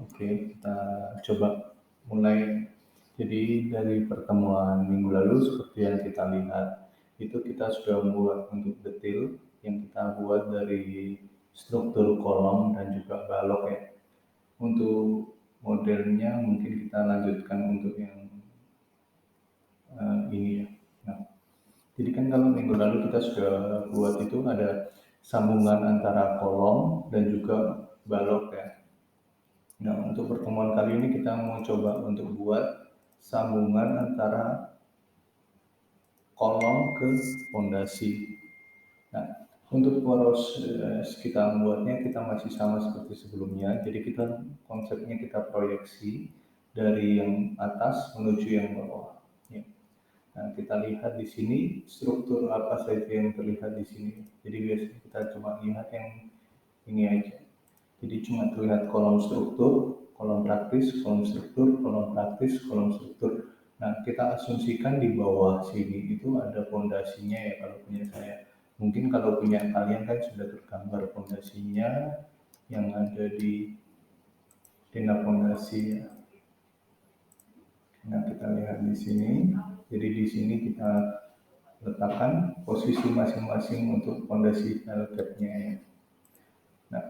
Oke, kita coba mulai. Jadi dari pertemuan minggu lalu seperti yang kita lihat, itu kita sudah membuat untuk detail yang kita buat dari struktur kolom dan juga balok ya. Untuk modelnya mungkin kita lanjutkan untuk yang ini ya. Nah, jadi kan kalau minggu lalu kita sudah buat itu ada sambungan antara kolom dan juga balok ya. Nah, untuk pertemuan kali ini kita mau coba untuk buat sambungan antara kolom ke fondasi. Nah, untuk proses kita membuatnya kita masih sama seperti sebelumnya. Jadi kita konsepnya kita proyeksi dari yang atas menuju yang bawah. Ya. Nah, kita lihat di sini struktur apa saja yang terlihat di sini. Jadi biasanya kita cuma lihat yang ini aja. Jadi cuma terlihat kolom struktur, kolom praktis, kolom struktur, kolom praktis, kolom struktur. Nah, kita asumsikan di bawah sini itu ada fondasinya ya kalau punya saya. Mungkin kalau punya kalian kan sudah tergambar fondasinya yang ada di tenda fondasi ya. Nah, kita lihat di sini. Jadi di sini kita letakkan posisi masing-masing untuk fondasi L-cap-nya ya. Nah,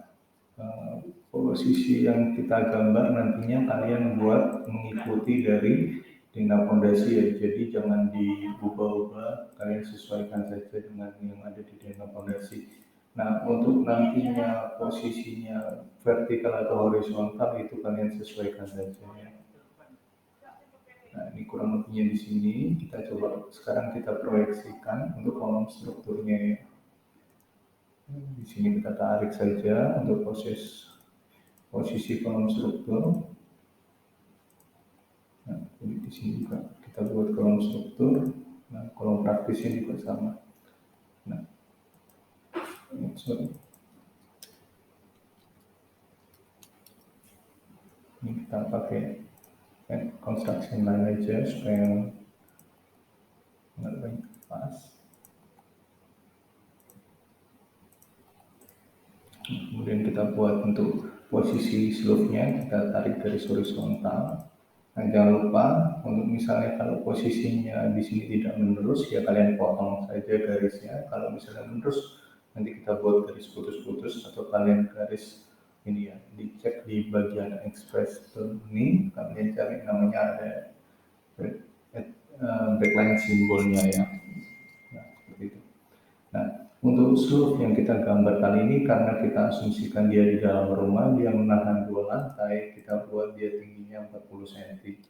posisi yang kita gambar nantinya kalian buat mengikuti dari tenda fondasi ya. Jadi jangan diubah-ubah, kalian sesuaikan saja dengan yang ada di tenda fondasi. Nah, untuk nantinya posisinya vertikal atau horizontal itu kalian sesuaikan saja ya. Nah, ini kurang lebihnya di sini. Kita coba sekarang kita proyeksikan untuk kolom strukturnya ya. Di sini kita tarik saja untuk posisi kolom struktur. Nah, jadi di sini juga kita buat kolom struktur. Nah, kolom praktisnya juga sama. Nah, sorry. Ini kita pakai construction line aja supaya nggak banyak pas. Kemudian kita buat untuk posisi slope-nya, kita tarik garis horizontal. Nah, jangan lupa untuk misalnya kalau posisinya di sini tidak menerus, ya kalian potong saja garisnya. Kalau misalnya menerus, nanti kita buat garis putus-putus atau kalian garis ini ya, dicek di bagian express ini, kalian cari namanya ada backline simbolnya ya. Nah, seperti itu. Nah, untuk slope yang kita gambar kali ini karena kita asumsikan dia di dalam rumah, dia menahan 2 lantai, kita buat dia tingginya 40 cm.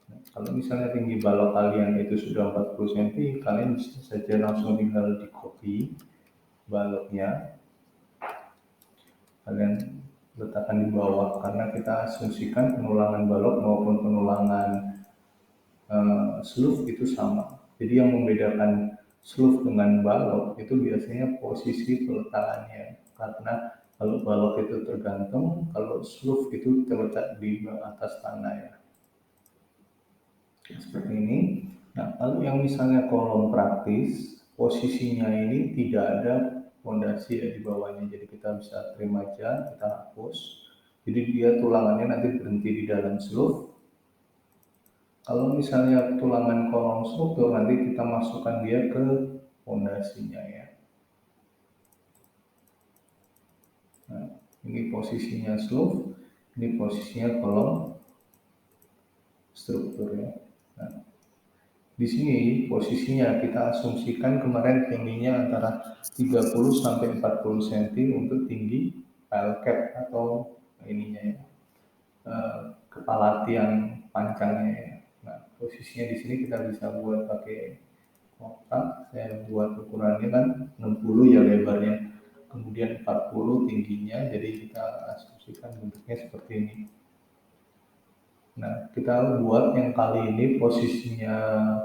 Nah, kalau misalnya tinggi balok kalian itu sudah 40 cm, kalian bisa saja langsung tinggal di copy baloknya. Kalian letakkan di bawah karena kita asumsikan penulangan balok maupun penulangan slope itu sama. Jadi yang membedakan slope dengan balok itu biasanya posisi peletakannya. Karena kalau balok itu tergantung, kalau slope itu terletak di atas tanah ya. Seperti ini. Nah, lalu yang misalnya kolom praktis, posisinya ini tidak ada fondasi ya di bawahnya. Jadi kita bisa terima aja, kita hapus. Jadi dia tulangannya nanti berhenti di dalam slope. Kalau misalnya tulangan kolom struktur nanti kita masukkan dia ke fondasinya ya. Nah, ini posisinya slope, ini posisinya kolom struktur ya. Nah, di sini posisinya kita asumsikan kemarin tingginya antara 30 sampai 40 cm untuk tinggi pile cap atau ininya ya, kepala tiang pancangnya ya. Nah, posisinya di sini kita bisa buat pakai kotak. Saya buat ukurannya kan 60 ya lebarnya, kemudian 40 tingginya, jadi kita asumsikan bentuknya seperti ini. Nah, kita buat yang kali ini posisinya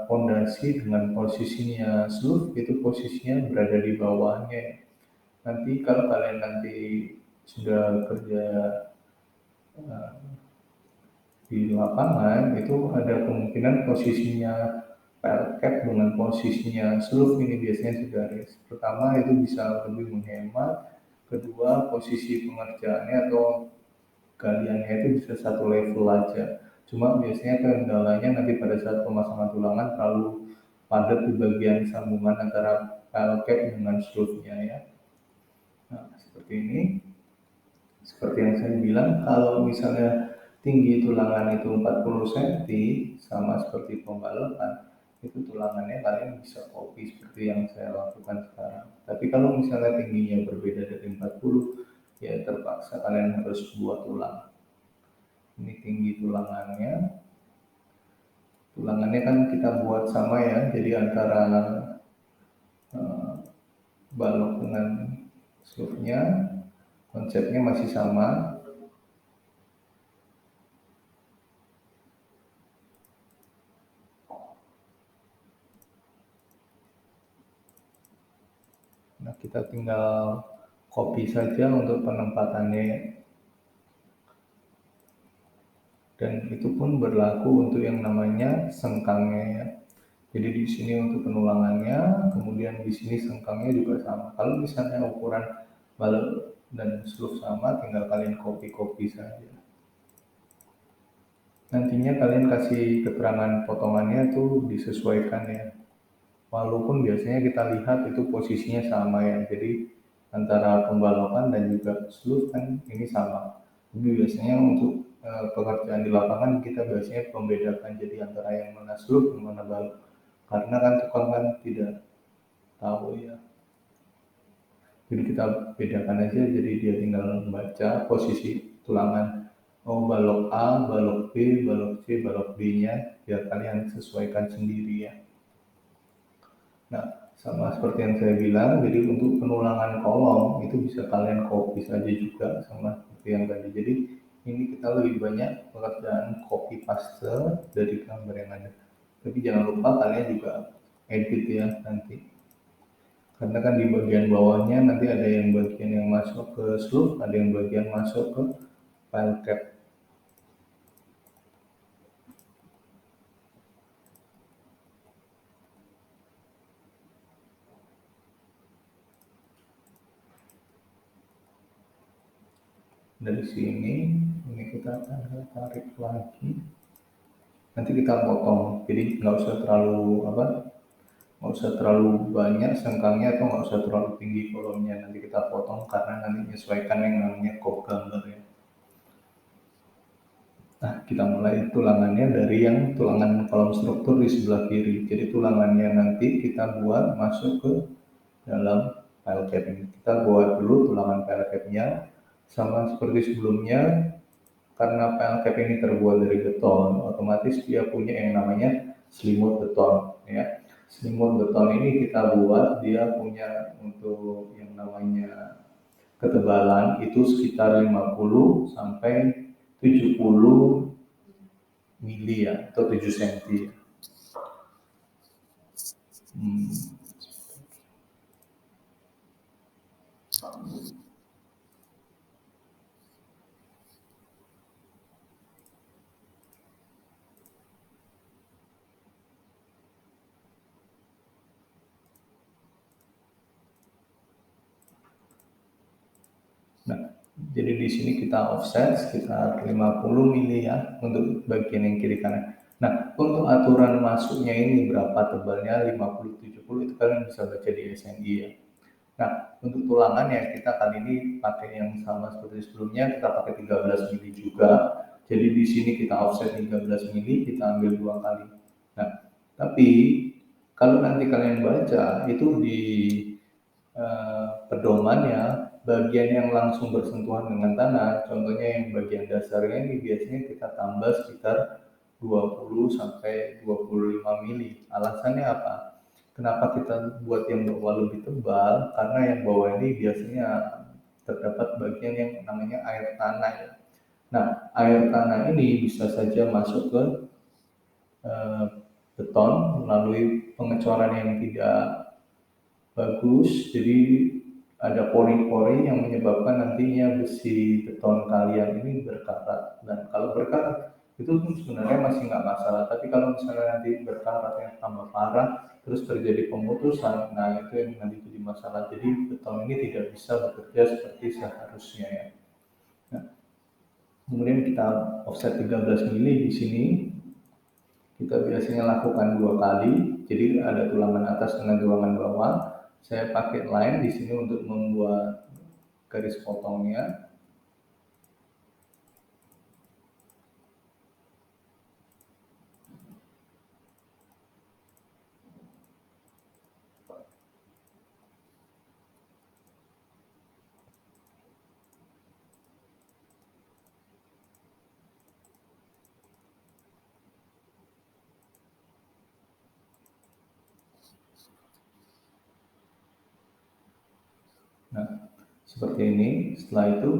fondasi dengan posisinya slope itu posisinya berada di bawahnya. Nanti kalau kalian nanti sudah kerja di lapangan itu ada kemungkinan posisinya pile cap dengan posisinya slope ini biasanya segaris. Pertama itu bisa lebih menghemat, kedua posisi pengerjaannya atau galiannya itu bisa satu level aja. Cuma biasanya kendalanya nanti pada saat pemasangan tulangan terlalu padat di bagian sambungan antara file cap dengan sleeve-nya ya. Nah, seperti ini. Seperti yang saya bilang, kalau misalnya tinggi tulangan itu 40 cm, sama seperti pembalokan, itu tulangannya kalian bisa copy seperti yang saya lakukan sekarang. Tapi kalau misalnya tingginya berbeda dari 40, ya terpaksa kalian harus buat ulang. Ini tinggi tulangannya. Tulangannya kan kita buat sama ya, jadi antara balok dengan sleeve-nya, konsepnya masih sama. Nah, kita tinggal copy saja untuk penempatannya. Dan itu pun berlaku untuk yang namanya sengkangnya ya. Jadi di sini untuk penulangannya, kemudian di sini sengkangnya juga sama. Kalau misalnya ukuran balok dan sleeve sama, tinggal kalian copy saja. Nantinya kalian kasih keterangan potongannya tuh disesuaikan ya. Walaupun biasanya kita lihat itu posisinya sama ya, jadi antara pembalokan dan juga sleeve kan ini sama. Tapi biasanya untuk pekerjaan di lapangan kita biasanya membedakan jadi antara yang mana sleeve yang mana balok. Karena kan tukang kan tidak tahu ya. Jadi kita bedakan aja, jadi dia tinggal membaca posisi tulangan. Oh, balok A, balok B, balok C, balok D-nya, biar kalian sesuaikan sendiri ya. Nah, sama seperti yang saya bilang, jadi untuk penulangan kolom itu bisa kalian copy saja juga sama seperti yang tadi. Jadi ini kita lebih banyak pekerjaan copy paste dari gambar yang ada. Tapi jangan lupa kalian juga edit ya nanti. Karena kan di bagian bawahnya nanti ada yang bagian yang masuk ke sleeve, ada yang bagian masuk ke file cap. Dari sini ini kita akan tarik lagi, nanti kita potong, jadi nggak usah terlalu banyak sengkangnya atau nggak usah terlalu tinggi kolomnya, nanti kita potong karena nanti menyesuaikan yang namanya kop gambar ya. Nah, kita mulai tulangannya dari yang tulangan kolom struktur di sebelah kiri. Jadi tulangannya nanti kita buat masuk ke dalam file cap ini. Kita buat dulu tulangan file cap-nya, sama seperti sebelumnya, karena file cap ini terbuat dari beton, otomatis dia punya yang namanya selimut beton ya. Selimut beton ini kita buat, dia punya untuk yang namanya ketebalan itu sekitar 50 sampai 70 mili ya, atau 7 cm. Hmm. Nah, jadi di sini kita offset sekitar 50 mili ya untuk bagian yang kiri kanan. Nah, untuk aturan masuknya ini berapa tebalnya 50-70 itu kalian bisa baca di SNI ya. Nah, untuk tulangannya kita kali ini pakai yang sama seperti sebelumnya, kita pakai 13 mili juga. Jadi di sini kita offset 13 mili, kita ambil 2 kali. Nah, tapi kalau nanti kalian baca itu di pedomannya, bagian yang langsung bersentuhan dengan tanah, contohnya yang bagian dasarnya ini biasanya kita tambah sekitar 20 sampai 25 mili. Alasannya apa? Kenapa kita buat yang bawah lebih tebal? Karena yang bawah ini biasanya terdapat bagian yang namanya air tanah ya. Nah, air tanah ini bisa saja masuk ke eh, beton melalui pengecoran yang tidak bagus, jadi ada pori-pori yang menyebabkan nantinya besi beton kalian ini berkarat. Dan kalau berkarat itu pun sebenarnya masih nggak masalah, tapi kalau misalnya nanti berkarat yang tambah parah terus terjadi pemutusan, nah itu yang nanti jadi masalah. Jadi beton ini tidak bisa bekerja seperti seharusnya ya. Nah, Kemudian kita offset 13 mili di sini. Kita biasanya lakukan 2 kali, jadi ada tulangan atas dengan tulangan bawah. Saya pakai line di sini untuk membuat garis potongnya. Nah, seperti ini. Setelah itu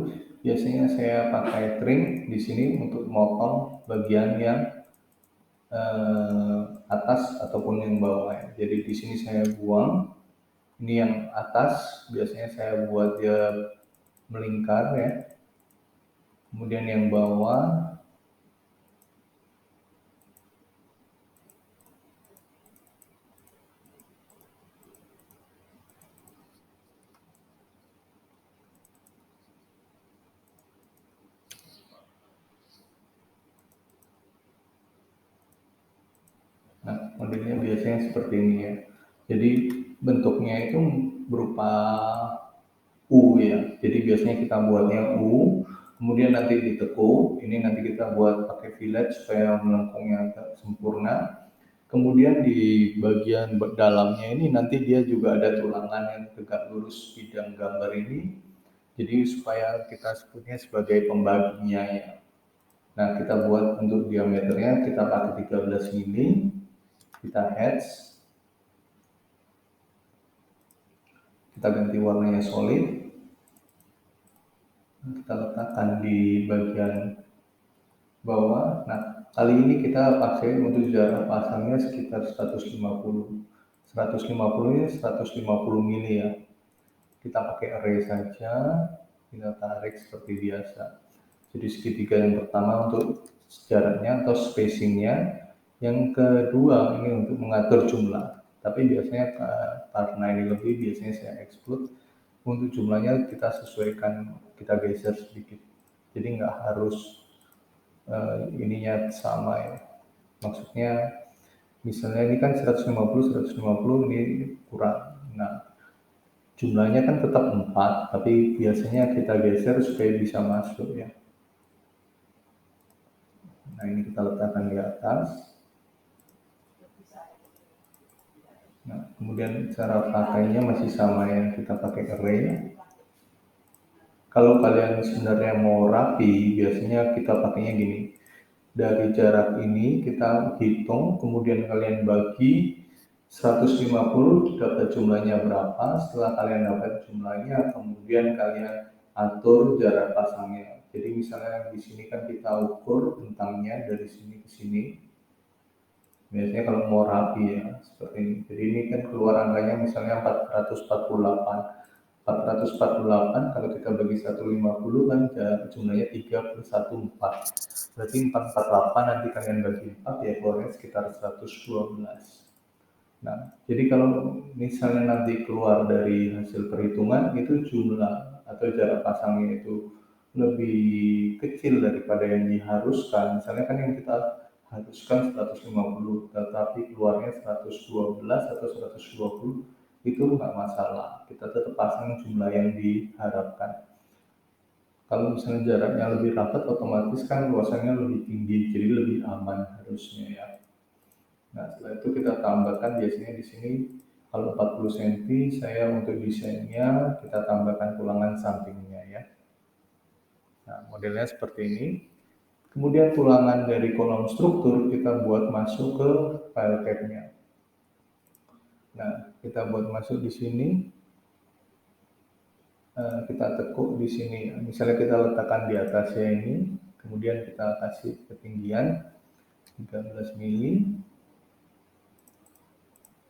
biasanya saya pakai trim di sini untuk motong bagian yang atas ataupun yang bawah. Jadi di sini saya buang. Ini yang atas biasanya saya buat dia melingkar ya. Kemudian yang bawah, nah modelnya biasanya seperti ini ya. Jadi bentuknya itu berupa U ya. Jadi biasanya kita buatnya U, kemudian nanti ditekuk. Ini nanti kita buat pakai fillet supaya melengkungnya agak sempurna. Kemudian di bagian dalamnya ini nanti dia juga ada tulangan yang tegak lurus bidang gambar ini. Jadi supaya kita sebutnya sebagai pembaginya ya. Nah kita buat untuk diameternya kita pakai 13 mili. Kita hatch. Kita ganti warnanya solid. Kita letakkan di bagian bawah. Nah, kali ini kita pakai untuk jarak pasangnya sekitar 150. 150 ini 150 mili ya. Kita pakai array saja, kita tarik seperti biasa. Jadi segitiga yang pertama untuk jaraknya atau spacingnya, yang kedua ini untuk mengatur jumlah. Tapi biasanya karena ini lebih, biasanya saya exclude. Untuk jumlahnya kita sesuaikan, kita geser sedikit. Jadi nggak harus ininya sama ya. Maksudnya misalnya ini kan 150 ini kurang. Nah, jumlahnya kan tetap 4, tapi biasanya kita geser supaya bisa masuk ya. Nah, ini kita letakkan di atas. Nah, kemudian cara pakainya masih sama ya, kita pakai array. Kalau kalian sebenarnya mau rapi, biasanya kita pakainya gini. Dari jarak ini kita hitung, kemudian kalian bagi 150 dapat jumlahnya berapa. Setelah kalian dapat jumlahnya, kemudian kalian atur jarak pasangnya. Jadi misalnya di sini kan kita ukur bentangnya dari sini ke sini. Biasanya kalau mau rapi ya seperti ini. Jadi ini kan keluar angkanya misalnya 448. 448 kalau kita bagi 150 kan jumlahnya 3 plus 1 4. Berarti 448 nanti kalian bagi 4 ya keluarnya sekitar 112. Nah, jadi kalau misalnya nanti keluar dari hasil perhitungan itu jumlah atau jarak pasangnya itu lebih kecil daripada yang diharuskan. Misalnya kan yang kita haruskan 150, tetapi keluarnya 112 atau 120, itu nggak masalah. Kita tetap pasang jumlah yang diharapkan. Kalau misalnya jaraknya lebih rapat, otomatis kan luasannya lebih tinggi, jadi lebih aman harusnya ya. Nah, setelah itu kita tambahkan biasanya di sini kalau 40 cm saya untuk desainnya kita tambahkan tulangan sampingnya ya. Nah, modelnya seperti ini. Kemudian tulangan dari kolom struktur kita buat masuk ke file cap-nya. Nah, kita buat masuk di sini. Kita tekuk di sini. Misalnya kita letakkan di atasnya ini, kemudian kita kasih ketinggian 13 mili.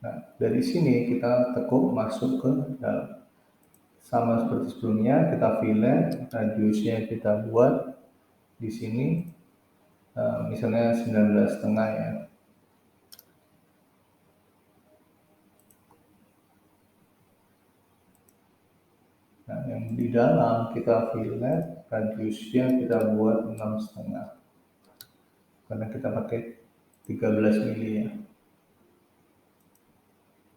Nah, dari sini kita tekuk masuk ke dalam. Sama seperti sebelumnya, kita fillet, radiusnya kita buat di sini, misalnya 19,5 ya. Nah, yang di dalam kita fillet, radiusnya kita buat 6,5 karena kita pakai 13 mili ya.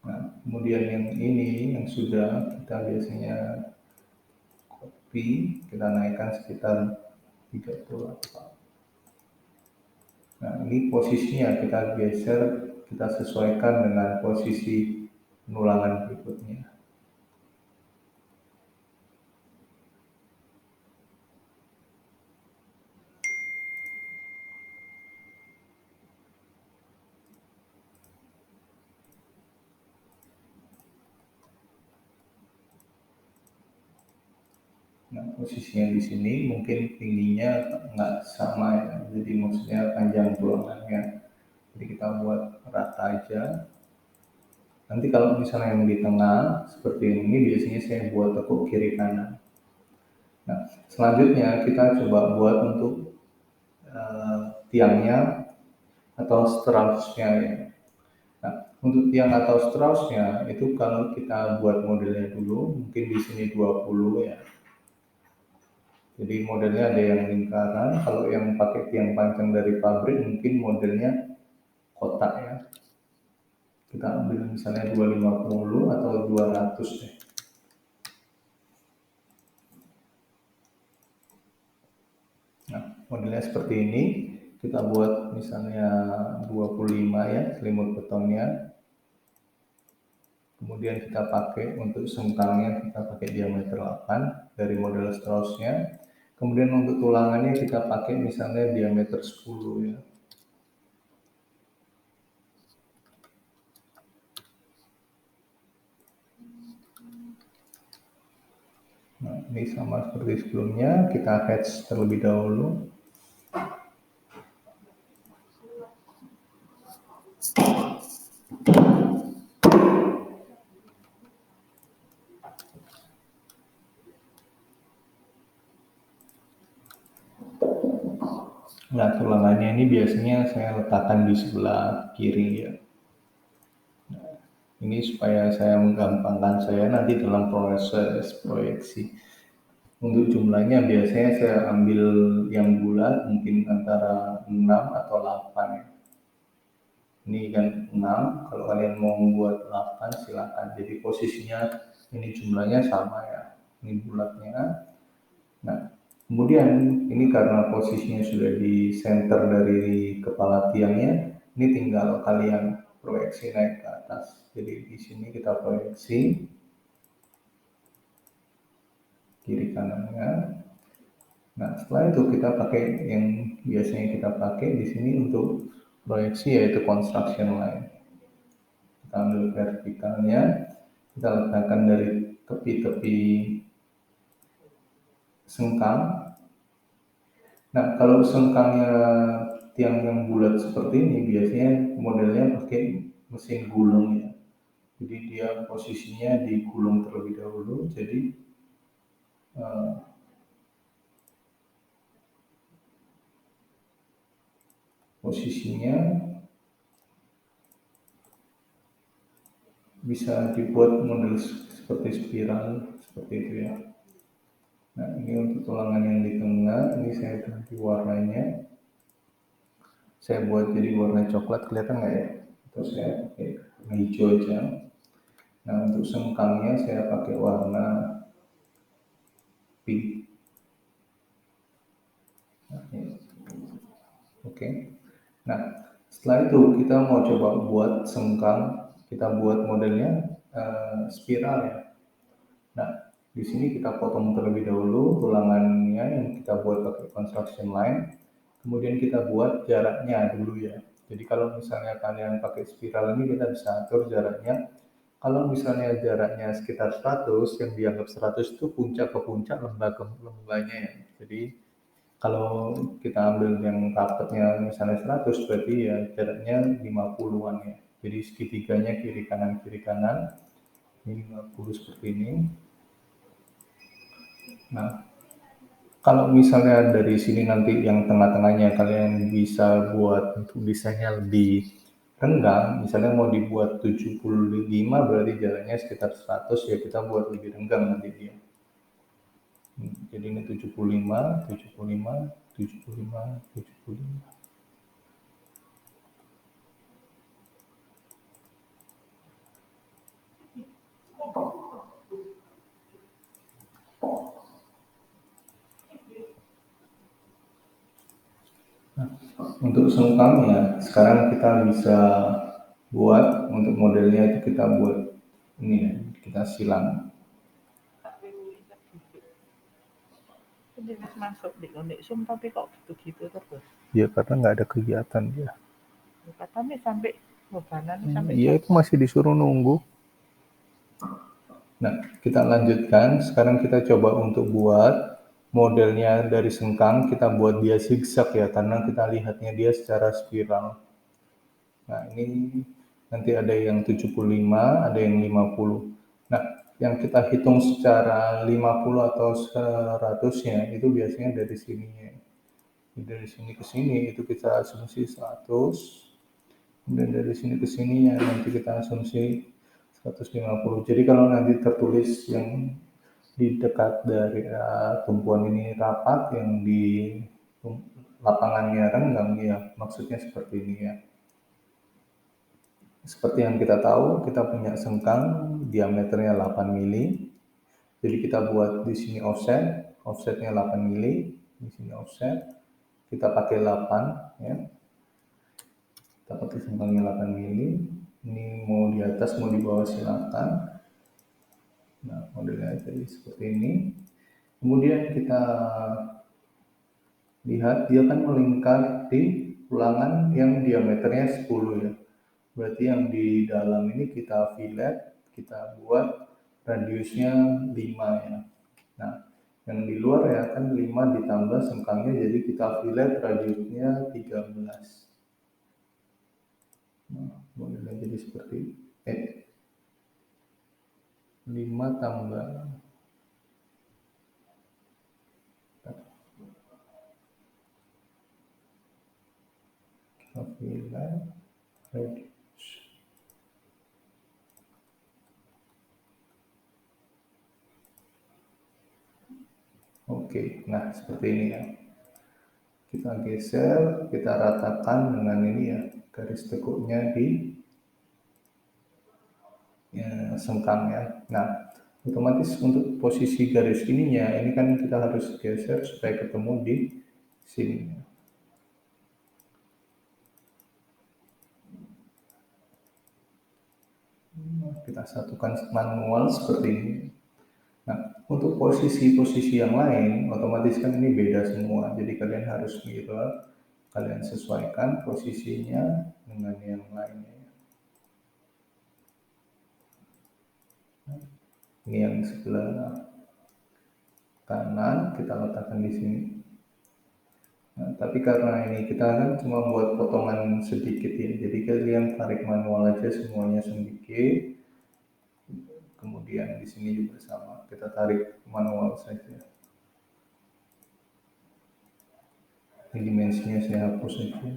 Nah, kemudian yang ini yang sudah kita biasanya copy, kita naikkan sekitar 38. Nah, ini posisinya kita geser, kita sesuaikan dengan posisi penulangan berikutnya. Nah, posisinya di sini mungkin tingginya nggak sama ya, jadi maksudnya panjang tulangannya. Jadi kita buat rata aja. Nanti kalau misalnya yang di tengah seperti ini biasanya saya buat tekuk kiri kanan. Nah, selanjutnya kita coba buat untuk tiangnya atau strausnya ya. Nah, untuk tiang atau strausnya itu kalau kita buat modelnya dulu, mungkin di sini 20 ya. Jadi modelnya ada yang lingkaran, kalau yang pakai tiang panjang dari pabrik mungkin modelnya kotak ya. Kita ambil misalnya 250 atau 200 deh. Nah, modelnya seperti ini. Kita buat misalnya 25 ya, selimut betonnya. Kemudian kita pakai untuk sengkangnya, kita pakai diameter 8 dari model Strauss-nya. Kemudian untuk tulangannya kita pakai misalnya diameter 10 ya. Nah, ini sama seperti sebelumnya, kita hatch terlebih dahulu. Nah, tulangannya ini biasanya saya letakkan di sebelah kiri ya. Ini supaya saya menggampangkan saya nanti dalam proses proyeksi. Untuk jumlahnya biasanya saya ambil yang bulat mungkin antara 6 atau 8 ya. Ini kan 6, kalau kalian mau membuat 8 silakan. Jadi posisinya ini jumlahnya sama ya. Ini bulatnya. Nah, kemudian ini karena posisinya sudah di center dari kepala tiangnya, ini tinggal kalian proyeksi naik ke atas. Jadi di sini kita proyeksi kiri kanannya. Nah, setelah itu kita pakai yang biasanya kita pakai di sini untuk proyeksi yaitu construction line. Kita ambil vertikalnya, kita letakkan dari tepi-tepi sengkang. Nah, kalau sengkangnya tiang yang bulat seperti ini biasanya modelnya pakai mesin gulung ya. Jadi dia posisinya digulung terlebih dahulu. Jadi posisinya bisa dibuat model seperti spiral seperti itu ya. Nah, ini untuk tulangan yang di tengah, ini saya ganti warnanya. Saya buat jadi warna coklat, kelihatan nggak ya? Atau saya pakai warna hijau aja. Nah, untuk sengkangnya saya pakai warna pink. Nah, oke. Nah, setelah itu kita mau coba buat sengkang, kita buat modelnya spiral ya. Nah, di sini kita potong terlebih dahulu tulangannya yang kita buat pakai construction line. Kemudian kita buat jaraknya dulu ya. Jadi kalau misalnya kalian pakai spiral ini kita bisa atur jaraknya. Kalau misalnya jaraknya sekitar 100, yang dianggap 100 itu puncak ke puncak, lembah ke lembahnya ya. Jadi kalau kita ambil yang rapetnya misalnya 100, berarti ya jaraknya 50-an ya. Jadi segitiganya kiri kanan, ini 50 seperti ini. Nah, kalau misalnya dari sini nanti yang tengah-tengahnya kalian bisa buat untuk desainnya lebih renggang, misalnya mau dibuat 75 berarti jaraknya sekitar 100 ya kita buat lebih renggang nanti dia. Jadi ini 75, 75, 75, 75. Untuk sengkangnya, sekarang kita bisa buat untuk modelnya itu kita buat ini ya, kita silang. Ini masuk di Zoom tapi kok gitu terus. Ya karena nggak ada kegiatan dia. Katanya sampai bebanan sampai. Iya itu masih disuruh nunggu. Nah kita lanjutkan. Sekarang kita coba untuk buat modelnya dari sengkang. Kita buat dia zigzag ya karena kita lihatnya dia secara spiral. Nah ini nanti ada yang 75, ada yang 50. Nah yang kita hitung secara 50 atau 100-nya itu biasanya dari sininya. Dari sini ke sini itu kita asumsi 100, kemudian dari sini ke sini ya nanti kita asumsi 150. Jadi kalau nanti tertulis yang di dekat dari tumpuan ini rapat, yang di lapangannya renggang, ya maksudnya seperti ini ya. Seperti yang kita tahu, kita punya sengkang diameternya 8 mili. Jadi kita buat di sini offset, offsetnya 8 mili, di sini offset, kita pakai 8 ya. Kita pakai sengkangnya 8 mili. Ini mau di atas mau di bawah silakan. Nah modelnya jadi seperti ini. Kemudian kita lihat dia kan melingkar di ulangan yang diameternya 10 ya. Berarti yang di dalam ini kita fillet, kita buat radiusnya 5 ya. Nah yang di luar ya kan 5 ditambah sengkangnya, jadi kita fillet radiusnya 13. Nah, modelnya jadi seperti 5 tambah fillet radius. Oke, nah seperti ini ya. Kita geser, kita ratakan dengan ini ya, garis tekuknya di ya, sengkang ya. Nah, otomatis untuk posisi garis ininya, ini kan kita harus geser supaya ketemu di sini. Kita satukan manual seperti ini. Nah, untuk posisi-posisi yang lain, otomatis kan ini beda semua. Jadi kalian harus mirror, kalian sesuaikan posisinya dengan yang lainnya. Ini yang sebelah kanan kita letakkan di sini. Nah, tapi karena ini kita kan cuma buat potongan sedikit ya, jadi kalian tarik manual aja semuanya sedikit. Kemudian di sini juga sama, kita tarik manual saja. Ini dimensinya saya hapus saja.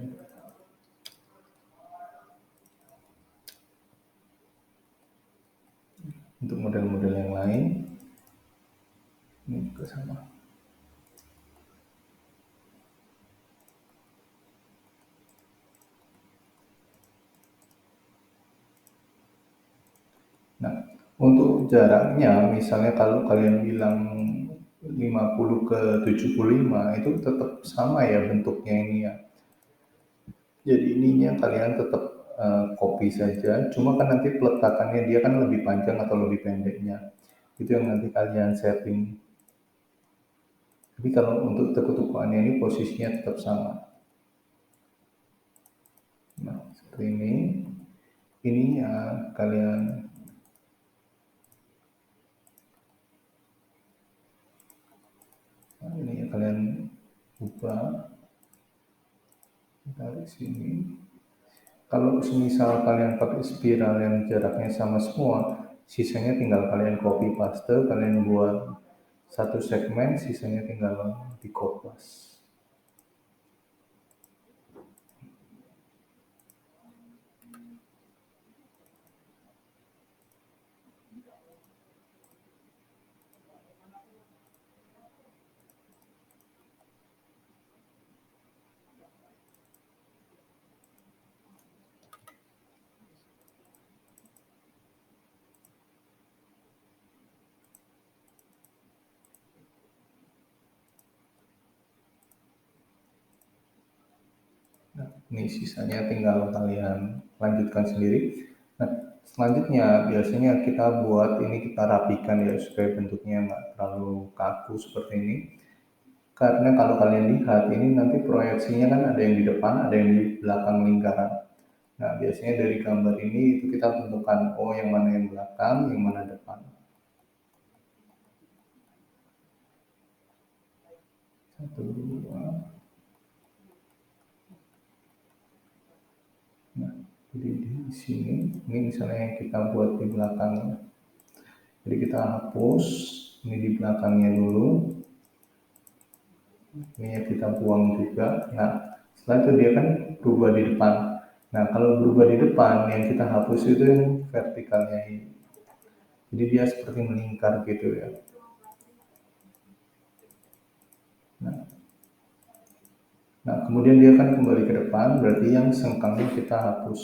Untuk model-model yang lain, ini juga sama. Nah, untuk jaraknya, misalnya kalau kalian bilang 50 ke 75, itu tetap sama ya bentuknya ini ya. Jadi ininya kalian tetap copy saja, cuma kan nanti peletakannya dia kan lebih panjang atau lebih pendeknya. Itu yang nanti kalian setting. Tapi kalau untuk tekuk-tekukannya ini posisinya tetap sama. Nah, seperti ini. Ini ya kalian ini ya kalian ubah dari sini. Kalau semisal kalian pakai spiral yang jaraknya sama semua, sisanya tinggal kalian copy paste, kalian buat satu segmen, sisanya tinggal di copy. Ini sisanya tinggal kalian lanjutkan sendiri. Nah, selanjutnya biasanya kita buat ini, kita rapikan ya supaya bentuknya nggak terlalu kaku seperti ini. Karena kalau kalian lihat ini nanti proyeksinya kan ada yang di depan, ada yang di belakang lingkaran. Nah, biasanya dari gambar ini itu kita tentukan, oh yang mana yang belakang, yang mana depan. Satu, dua. Nah, jadi di sini, ini misalnya yang kita buat di belakangnya. Jadi kita hapus, ini di belakangnya dulu. Ini kita buang juga. Nah, setelah itu dia kan berubah di depan. Nah, kalau berubah di depan, yang kita hapus itu yang vertikalnya ini. Jadi dia seperti melingkar gitu ya. Nah, kemudian dia akan kembali ke depan, berarti yang sengkangnya kita hapus.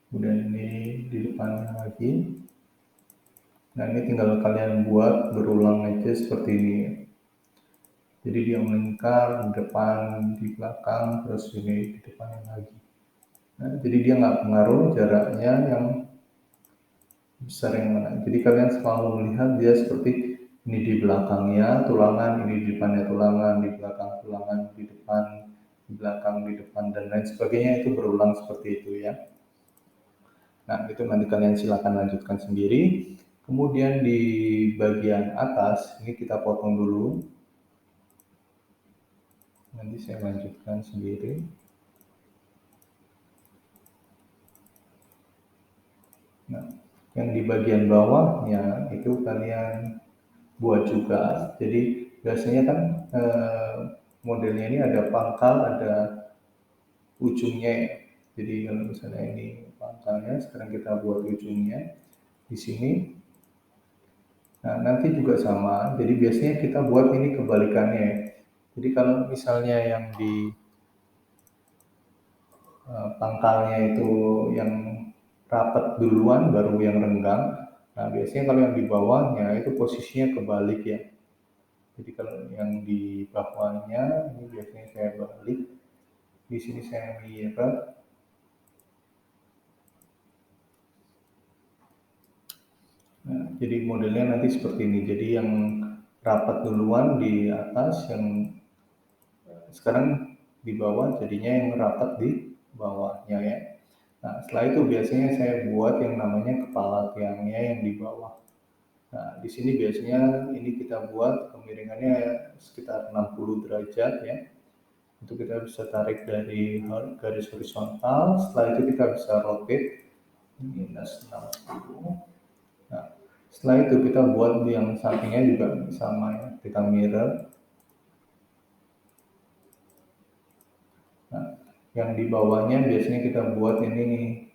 Kemudian ini di depannya lagi. Nah, ini tinggal kalian buat berulang aja seperti ini. Jadi dia melingkar di depan, di belakang, terus ini di depannya lagi. Nah, jadi dia nggak pengaruh jaraknya yang besar yang mana. Jadi kalian selalu melihat dia seperti ini di belakangnya tulangan, ini di depannya tulangan, di belakang tulangan, di depan, di belakang, di depan, dan lain sebagainya, itu berulang seperti itu ya. Nah, itu nanti kalian silakan lanjutkan sendiri. Kemudian di bagian atas, ini kita potong dulu. Nanti saya lanjutkan sendiri. Nah, yang di bagian bawahnya itu kalian buat juga. Jadi biasanya kan modelnya ini ada pangkal, ada ujungnya ya. Jadi kalau misalnya ini pangkalnya, sekarang kita buat ujungnya di sini. Nah, nanti juga sama. Jadi biasanya kita buat ini kebalikannya. Jadi kalau misalnya yang di pangkalnya itu yang rapat duluan, baru yang renggang. Nah, biasanya kalau yang di bawahnya itu posisinya kebalik ya. Jadi kalau yang di bawahnya ini biasanya saya balik, di sini saya mirror. Nah, jadi modelnya nanti seperti ini. Jadi yang rapat duluan di atas, yang sekarang di bawah, jadinya yang rapat di bawahnya ya. Nah, setelah itu biasanya saya buat yang namanya kepala tiangnya yang di bawah. Nah, di sini biasanya ini kita buat kemiringannya sekitar 60 derajat ya. Itu kita bisa tarik dari garis horizontal, setelah itu kita bisa rotate minus 60. Nah, setelah itu kita buat yang sampingnya juga sama ya, kita mirror. Nah, yang di bawahnya biasanya kita buat ini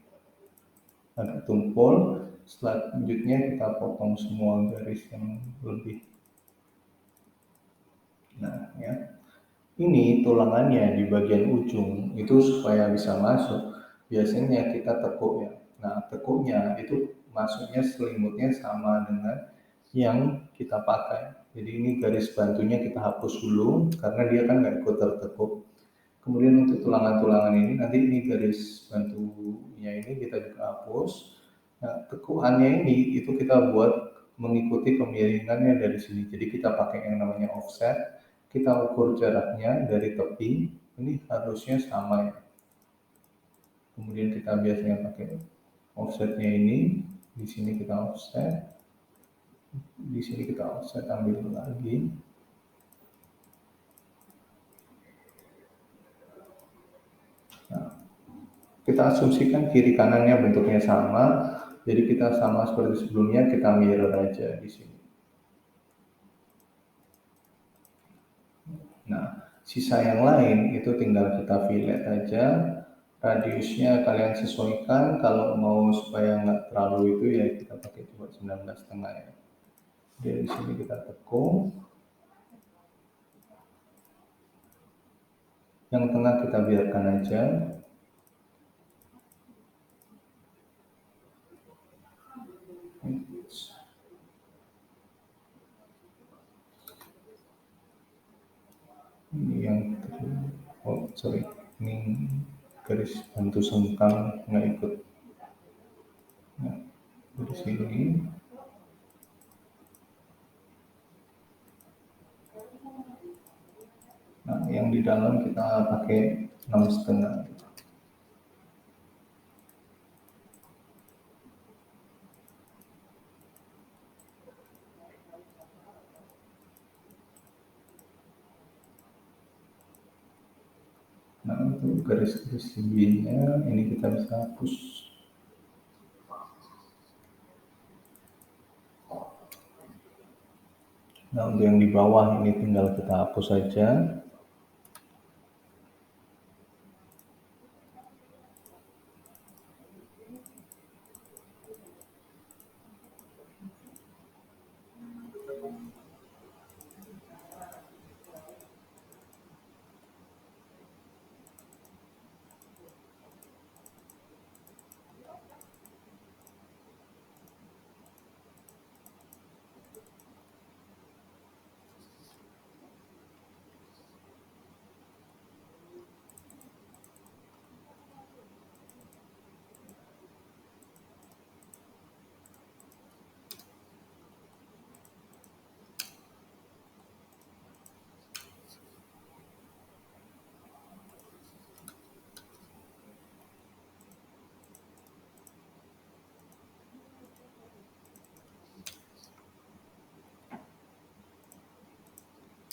agak tumpul, selanjutnya kita potong semua garis yang lebih. Nah, ya. Ini tulangannya di bagian ujung itu supaya bisa masuk. Biasanya kita tekuk ya. Nah, tekuknya itu masuknya selimutnya sama dengan yang kita pakai. Jadi ini garis bantunya kita hapus dulu karena dia kan nggak ikut tertekuk. Kemudian untuk tulangan-tulangan ini nanti ini garis bantunya ini kita juga hapus. Nah, tekukannya ini itu kita buat mengikuti kemiringannya dari sini. Jadi kita pakai yang namanya offset. Kita ukur jaraknya dari tepi. Ini harusnya sama ya. Kemudian kita biasanya pakai offsetnya ini. Di sini kita offset. Di sini kita offset, ambil lagi. Nah, kita asumsikan kiri kanannya bentuknya sama, jadi kita sama seperti sebelumnya, kita mirror aja di sini. Nah, sisa yang lain itu tinggal kita fillet aja, radiusnya kalian sesuaikan, kalau mau supaya nggak terlalu itu ya kita pakai coba 19,5 ya. Dari sini kita tekuk, yang tengah kita biarkan aja. Ini yang sorry, ini garis bantu sengkang nggak ikut. Nah, dari sini. Nah, yang di dalam kita pakai 6,5. Nah, untuk garis-garis tingginya ini kita bisa hapus. Nah, untuk yang di bawah ini tinggal kita hapus saja.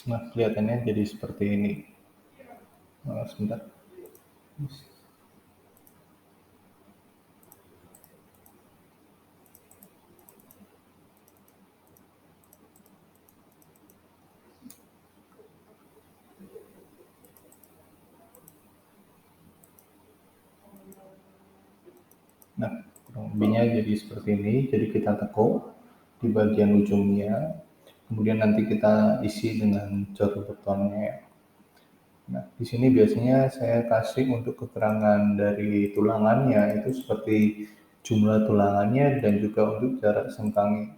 Nah, kelihatannya jadi seperti ini. Sebentar. Nah, kurang lebihnya jadi seperti ini. Jadi kita tekuk di bagian ujungnya. Kemudian nanti kita isi dengan jalur betonnya. Nah, di sini biasanya saya kasih untuk keterangan dari tulangannya itu seperti jumlah tulangannya dan juga untuk jarak sengkangnya.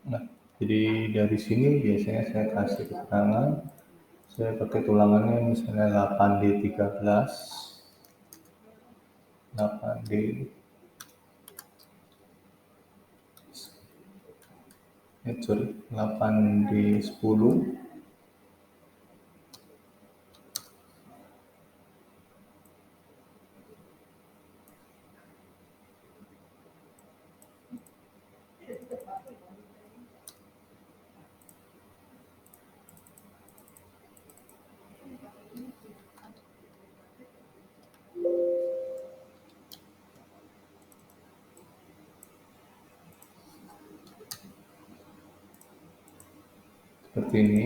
Nah, jadi dari sini biasanya saya kasih keterangan, saya pakai tulangannya misalnya 8D13, 8D, sorry, 8D10, seperti ini.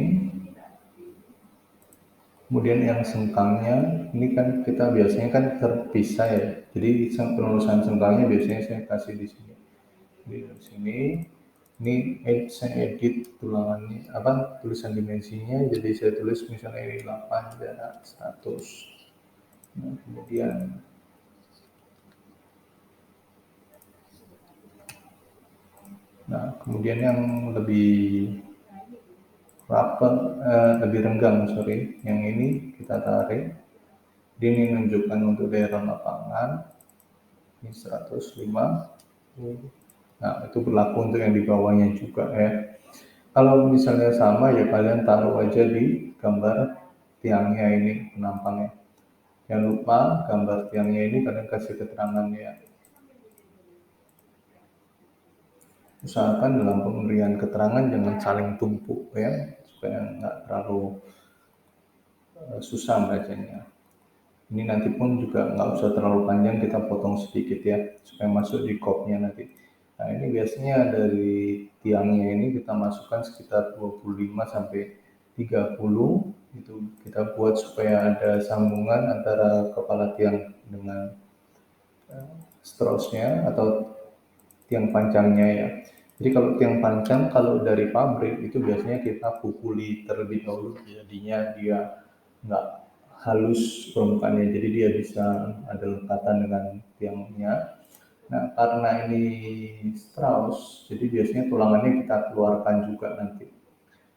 Kemudian yang sengkangnya, ini kan kita biasanya kan terpisah ya. Jadi penulisan sengkangnya biasanya saya kasih di sini. Jadi dari sini, ini saya edit tulangannya, tulisan dimensinya. Jadi saya tulis misalnya ini 8 jarak 100. Nah, kemudian yang lebih rapat, lebih renggang, sorry. Yang ini kita tarik. Ini menunjukkan untuk daerah lapangan. Ini 105. Nah, itu berlaku untuk yang di bawahnya juga ya. Kalau misalnya sama ya kalian taruh aja di gambar tiangnya ini penampangnya. Jangan lupa gambar tiangnya ini kalian kasih keterangannya. Usahakan dalam pemberian keterangan jangan saling tumpuk ya, supaya nggak terlalu susah bacanya. Ini nanti pun juga nggak usah terlalu panjang, kita potong sedikit ya, supaya masuk di kopnya nanti. Nah ini biasanya dari tiangnya ini kita masukkan sekitar 25 sampai 30, itu kita buat supaya ada sambungan antara kepala tiang dengan strosnya atau tiang pancangnya ya. Jadi kalau tiang pancang kalau dari pabrik itu biasanya kita pukuli terlebih dahulu, jadinya dia nggak halus permukaannya, jadi dia bisa ada lekatan dengan tiangnya. Nah karena ini Strauss, jadi biasanya tulangannya kita keluarkan juga nanti.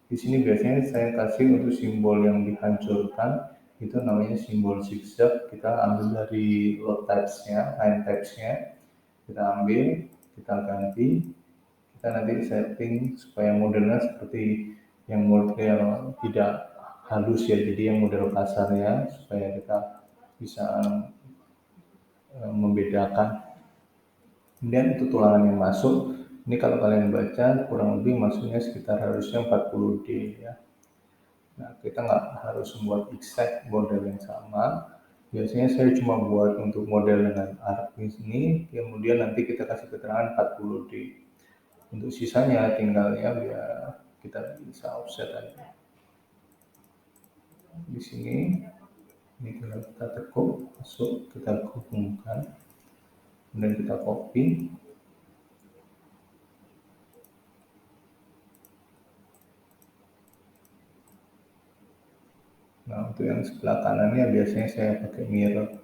Di sini biasanya saya kasih untuk simbol yang dihancurkan, itu namanya simbol zigzag. Kita ambil dari load types-nya, line types-nya, kita ambil, kita ganti, kita nanti setting supaya modelnya seperti yang model tidak halus ya, jadi yang model kasar ya, supaya kita bisa membedakan. Kemudian itu tulangan yang masuk, ini kalau kalian baca kurang lebih masuknya sekitar harusnya 40D ya. Nah kita nggak harus membuat exact model yang sama, biasanya saya cuma buat untuk model dengan arc ini, kemudian nanti kita kasih keterangan 40D. Untuk sisanya tinggal ya biar kita bisa offset aja. Di sini ini tinggal kita tekuk masuk, kita hubungkan, kemudian kita copy. Nah untuk yang sebelah kanannya biasanya saya pakai mirror.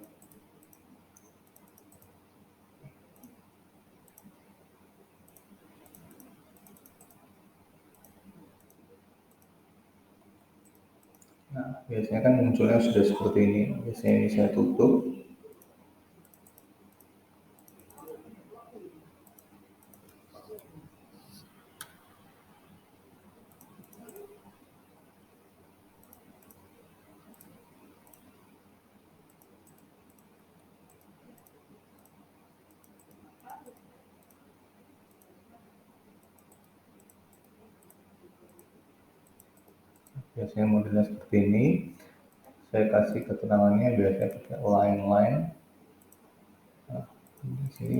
Nah biasanya kan munculnya sudah seperti ini, biasanya ini saya tutup. Biasanya modelnya seperti ini, saya kasih keterangannya biasanya pakai line. Nah, di sini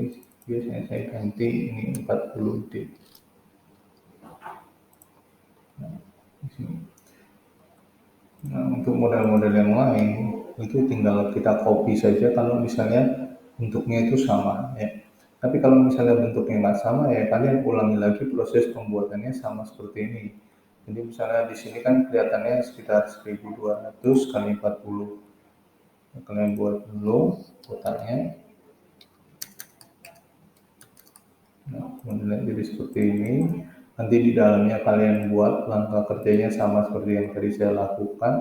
biasanya saya ganti ini 40D. Nah, di sini. Nah, untuk model-model yang lain itu tinggal kita copy saja kalau misalnya bentuknya itu sama ya. Tapi kalau misalnya bentuknya nggak sama ya kalian ulangi lagi proses pembuatannya sama seperti ini. Jadi misalnya di sini kan kelihatannya sekitar 1200 kali 40. Nah, kalian buat dulu kotaknya. Nah, modelnya jadi seperti ini. Nanti di dalamnya kalian buat langkah kerjanya sama seperti yang tadi saya lakukan.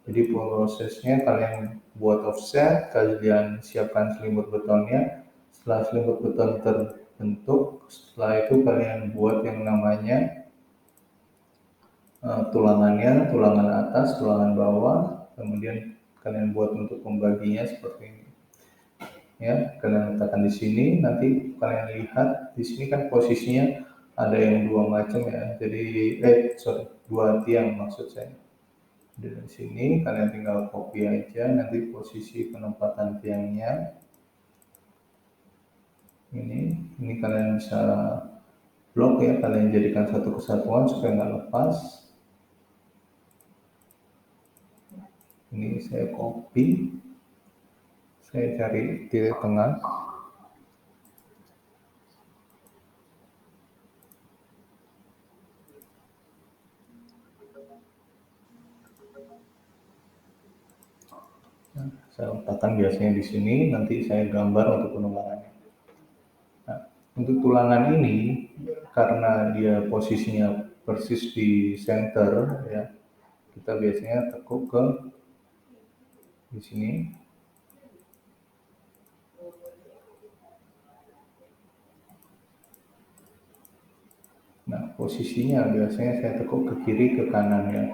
Jadi prosesnya kalian buat offset, kalian siapkan selimut betonnya. Setelah selimut beton terbentuk, setelah itu kalian buat yang namanya tulangannya, tulangan atas, tulangan bawah. Kemudian kalian buat untuk pembaginya seperti ini. Ya kalian letakkan di sini, nanti kalian lihat di sini kan posisinya ada yang dua macam ya, jadi dua tiang maksud saya. Dari sini kalian tinggal copy aja nanti posisi penempatan tiangnya. Ini kalian bisa blok ya, kalian jadikan satu kesatuan supaya nggak lepas. Ini saya copy, saya cari titik tengah. Nah, saya letakkan biasanya di sini, nanti saya gambar untuk penulangannya. Nah, untuk tulangan ini karena dia posisinya persis di center ya, kita biasanya tekuk ke di sini. Nah, posisinya biasanya saya tekuk ke kiri ke kanan ya.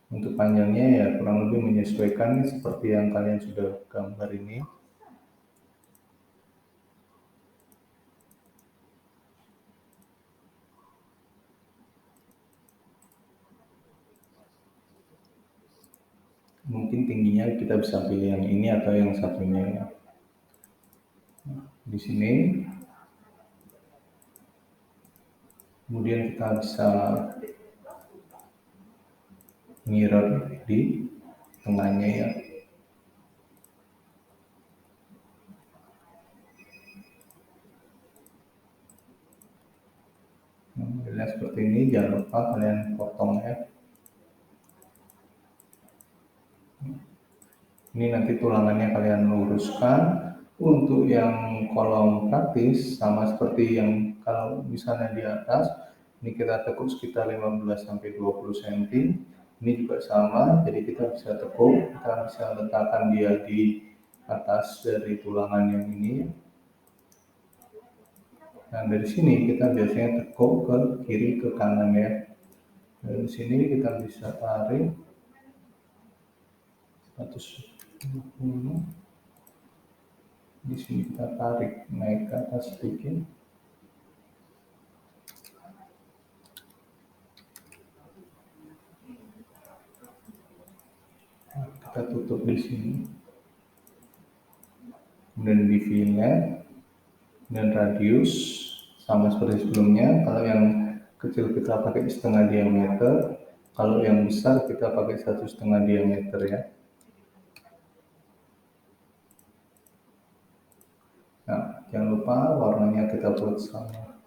Untuk panjangnya ya kurang lebih menyesuaikan seperti yang kalian sudah gambar ini. mungkin tingginya kita bisa pilih yang ini atau yang satunya ya. Di sini kemudian kita bisa mirror di tengahnya ya. Modelnya seperti ini, jangan lupa kalian potong ya. Ini nanti tulangannya kalian luruskan. Untuk yang kolom praktis sama seperti yang kalau misalnya di atas, ini kita tekuk sekitar 15-20 cm. Ini juga sama, jadi kita bisa tekuk, kita bisa letakkan dia di atas dari tulangan yang ini. Nah dari sini kita biasanya tekuk ke kiri ke kanan ya. Dari sini kita bisa tarik 120. Di sini kita tarik naik ke atas sedikit. Nah, kita tutup di sini. Kemudian di fillet dan radius sama seperti sebelumnya. Kalau yang kecil kita pakai setengah diameter, kalau yang besar kita pakai 1,5 diameter ya. Nah, jangan lupa warnanya kita buat sama.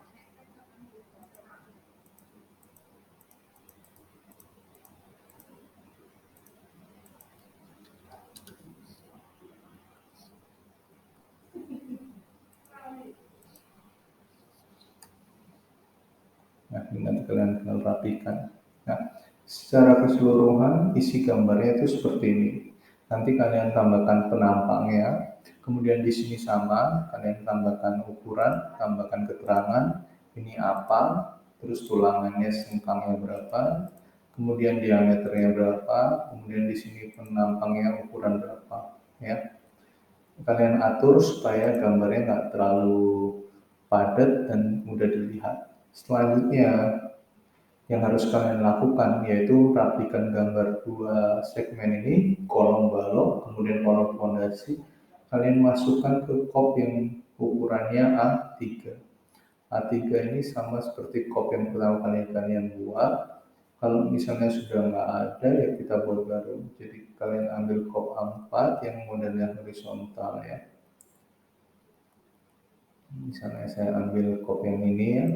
Nah, ini nanti kalian tinggal rapikan. Nah, secara keseluruhan isi gambarnya itu seperti ini. Nanti kalian tambahkan penampangnya. Kemudian di sini sama, kalian tambahkan ukuran, tambahkan keterangan, ini apa, terus tulangannya sengkangnya berapa, kemudian diameternya berapa, kemudian di sini penampangnya ukuran berapa, ya. Kalian atur supaya gambarnya nggak terlalu padat dan mudah dilihat. Selanjutnya yang harus kalian lakukan yaitu rapikan gambar dua segmen ini, kolom balok, kemudian kolom fondasi. Kalian masukkan ke kop yang ukurannya A3. A3 ini sama seperti kop yang pertama kali kalian buat. Kalau misalnya sudah nggak ada ya kita buat baru. Jadi kalian ambil kop A4 yang modelnya horizontal ya. Misalnya saya ambil kop yang ini ya.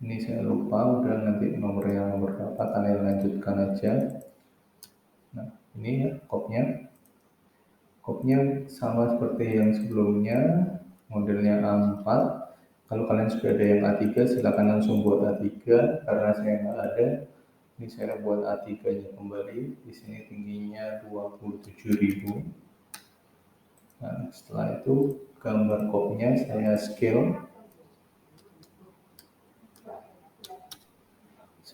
Ini saya lupa, udah nanti nomornya nomor berapa, kalian lanjutkan aja. Nah, ini ya kopnya. Kopnya sama seperti yang sebelumnya, modelnya A4. Kalau kalian sudah ada yang A3, silakan langsung buat A3. Karena saya nggak ada, ini saya buat A3-nya kembali. Di sini tingginya 27.000. Nah, setelah itu gambar kopnya saya scale.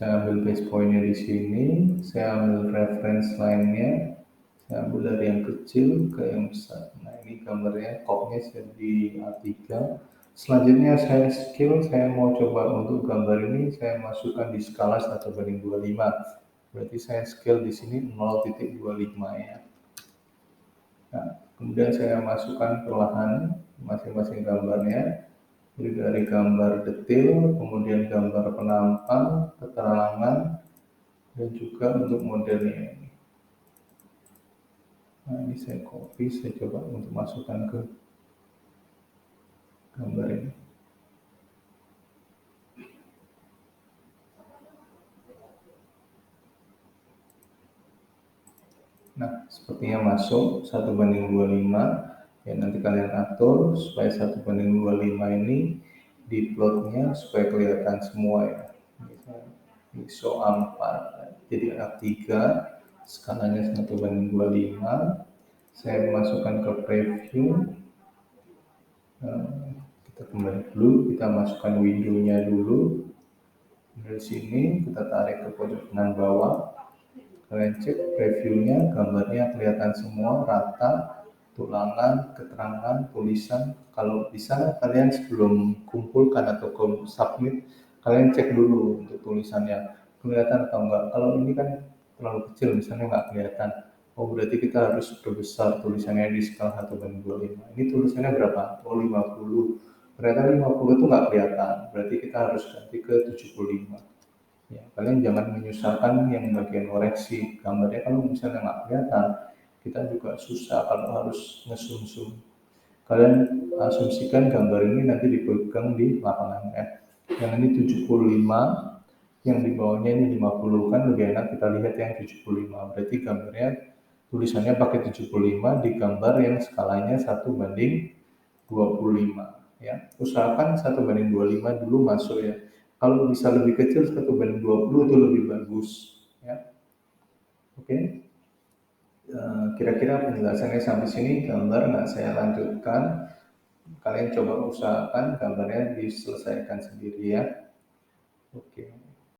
Saya ambil base point-nya di sini, saya ambil reference line-nya, saya ambil dari yang kecil ke yang besar. Nah ini gambarnya, kopnya di A3. Selanjutnya saya scale, saya mau coba untuk gambar ini, saya masukkan di skala 1:25. Berarti saya scale di sini 0,25 ya. Nah, kemudian saya masukkan perlahan masing-masing gambarnya. Jadi dari gambar detail, kemudian gambar penampang, keterangan, dan juga untuk modelnya ini. Nah ini saya copy, saya coba untuk masukkan ke gambar ini. Nah sepertinya masuk 1:25. Ya nanti kalian atur supaya 1:25 ini di plotnya supaya kelihatan semua ya. ISO A4 jadi A3, skalanya 1:25. Saya masukkan ke preview. Kita kembali dulu, kita masukkan window-nya dulu. Dari sini kita tarik ke pojok kanan bawah. Kalian cek previewnya, gambarnya kelihatan semua rata, tulangan, keterangan, tulisan. Kalau bisa kalian sebelum kumpulkan atau submit, kalian cek dulu untuk tulisannya. kelihatan atau enggak. Kalau ini kan terlalu kecil misalnya nggak kelihatan, oh berarti kita harus perbesar tulisannya di skala 1:25. Ini tulisannya berapa? Oh 50. Ternyata 50 itu nggak kelihatan, berarti kita harus ganti ke 75. Ya, kalian jangan menyusahkan yang bagian koreksi gambarnya. Kalau misalnya nggak kelihatan, kita juga susah kalau harus ngesum-sum. Kalian asumsikan gambar ini nanti dipegang di lapangan ya. Yang ini 75, yang di bawahnya ini 50, kan lebih enak kita lihat yang 75. Berarti gambarnya tulisannya pakai 75 di gambar yang skalanya 1:25 ya. Usahakan 1:25 dulu masuk ya. Kalau bisa lebih kecil 1:20 itu lebih bagus ya. Oke. Kira-kira penjelasannya sampai sini, gambar nggak saya lanjutkan. Kalian coba usahakan gambarnya diselesaikan sendiri ya. Oke.